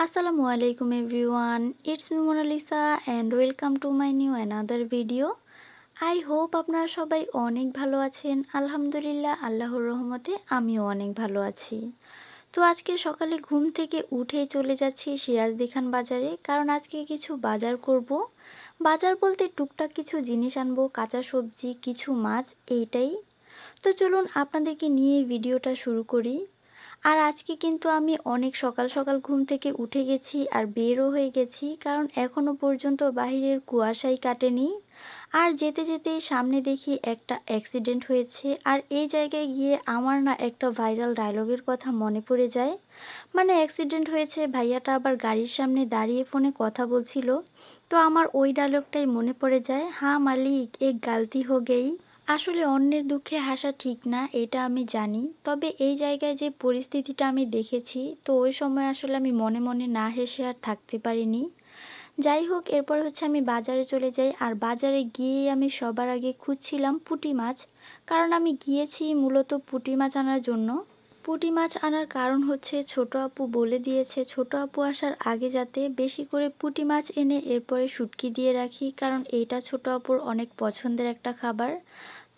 আসসালামু আলাইকুম everyone, it's me Monalisa and welcome to my new another video. I hope আপনারা সবাই অনেক ভালো আছেন। আলহামদুলিল্লাহ, আল্লাহর রহমতে আমিও অনেক ভালো আছি। তো আজকে সকালে ঘুম থেকে উঠেই চলে যাচ্ছি সিরাজদি খান বাজারে, কারণ আজকে কিছু বাজার করব। বাজার বলতে টুকটাক কিছু জিনিস আনবো, কাঁচা সবজি, কিছু মাছ, এইটাই। তো চলুন আপনাদেরকে নিয়ে ভিডিওটা শুরু করি। আর আজকে কিন্তু আমি অনেক সকাল সকাল ঘুম থেকে উঠে গেছি আর বেরও হয়ে গেছি, কারণ এখনও পর্যন্ত বাহিরের কুয়াশাই কাটেনি। আর যেতে যেতেই সামনে দেখি একটা অ্যাক্সিডেন্ট হয়েছে, আর এই জায়গায় গিয়ে আমার না একটা ভাইরাল ডায়লগের কথা মনে পড়ে যায়। মানে অ্যাক্সিডেন্ট হয়েছে, ভাইয়াটা আবার গাড়ির সামনে দাঁড়িয়ে ফোনে কথা বলছিল। তো আমার ওই ডায়লগটাই মনে পড়ে যায়, হ্যাঁ মালিক এক গালতি হো গেই। আসলে অন্যের দুঃখে হাসা ঠিক না, এটা আমি জানি। তবে এই জায়গায় যে পরিস্থিতিটা আমি দেখেছি, তো ওই সময় আসলে আমি মনে মনে না হেসে আর থাকতে পারিনি। যাই হোক, এরপর হচ্ছে আমি বাজারে চলে যাই, আর বাজারে গিয়েই আমি সবার আগে খুঁজছিলাম পুঁটি মাছ। কারণ আমি গিয়েছি মূলত পুঁটি মাছ আনার জন্য। পুঁটি মাছ আনার কারণ হচ্ছে ছোট আপু বলে দিয়েছে ছোট আপু আসার আগে যাতে বেশি করে পুঁটি মাছ এনে এরপরে শুটকি দিয়ে রাখি, কারণ এইটা ছোট আপুর অনেক পছন্দের একটা খাবার।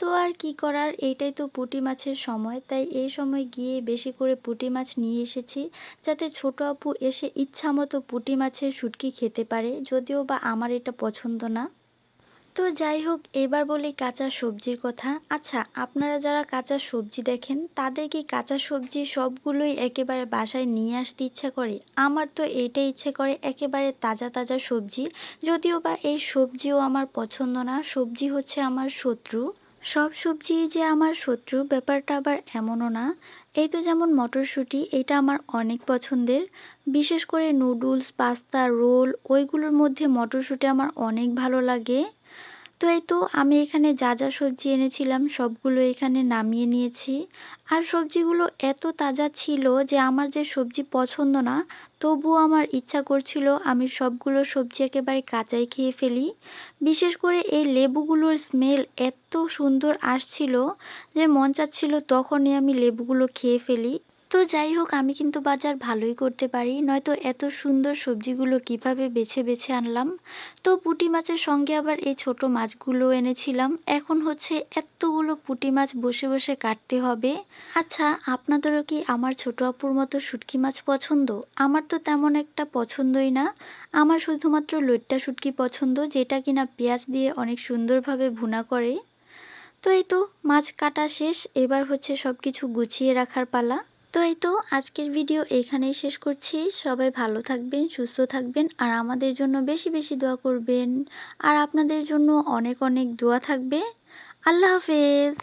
তো আর কি করার, এইটাই তো পুঁটি মাছের সময়, তাই এই সময় গিয়ে বেশি করে পুঁটি মাছ নিয়ে এসেছি, যাতে ছোট আপু এসে ইচ্ছামতো পুঁটি মাছের শুটকি খেতে পারে, যদিও বা আমার এটা পছন্দ না। তো যাই হোক, এবার বলি কাঁচা সবজির কথা। আচ্ছা, আপনারা যারা কাঁচা সবজি দেখেন, তাদের কি কাঁচা সবজি সবগুলোই একেবারে বাসায় নিয়ে আসতে ইচ্ছা করে? আমার তো এইটাই ইচ্ছে করে, একেবারে তাজা তাজা সবজি। যদিও বা এই সবজিও আমার পছন্দ না, সবজি হচ্ছে আমার শত্রু। সব সবজি যে আমার শত্রু ব্যাপারটা আবার এমনও না। এই তো যেমন মটরশুঁটি, এটা আমার অনেক পছন্দের। বিশেষ করে নুডলস, পাস্তা, রোল, ওইগুলোর মধ্যে মটরশুঁটি আমার অনেক ভালো লাগে। তো এই তো আমি এখানে যা যা সবজি এনেছিলাম সবগুলো এখানে নামিয়ে নিয়েছি। আর সবজিগুলো এত তাজা ছিল যে আমার যে সবজি পছন্দ না, তবুও আমার ইচ্ছা করছিল আমি সবগুলো সবজি একেবারে কাঁচাই খেয়ে ফেলি। বিশেষ করে এই লেবুগুলোর স্মেল এত সুন্দর আসছিল যে মন চাচ্ছিল তখনই আমি লেবুগুলো খেয়ে ফেলি। তো যাই হোক, আমি কিন্তু বাজার ভালোই করতে পারি, নয়তো এত সুন্দর সবজিগুলো কিভাবে বেছে বেছে আনলাম। তো পুঁটি মাছের সঙ্গে আবার এই ছোট মাছগুলো এনেছিলাম। এখন হচ্ছে এতগুলো পুঁটি মাছ বসে বসে কাটতে হবে। আচ্ছা, আপনাদেরও কি আমার ছোট আপুর মতো শুটকি মাছ পছন্দ? আমার তো তেমন একটা পছন্দই না। আমার শুধুমাত্র লইট্টা শুটকি পছন্দ, যেটা কিনা পেঁয়াজ দিয়ে অনেক সুন্দরভাবে ভুনা করে। তো এই তো মাছ কাটা শেষ, এবার হচ্ছে সব কিছু গুছিয়ে রাখার পালা। তো এই তো আজকের ভিডিও এখানেই শেষ করছি। সবাই ভালো থাকবেন, সুস্থ থাকবেন, আর আমাদের জন্য বেশি বেশি দোয়া করবেন। আর আপনাদের জন্য অনেক অনেক দোয়া থাকবে। আল্লাহ হাফেজ।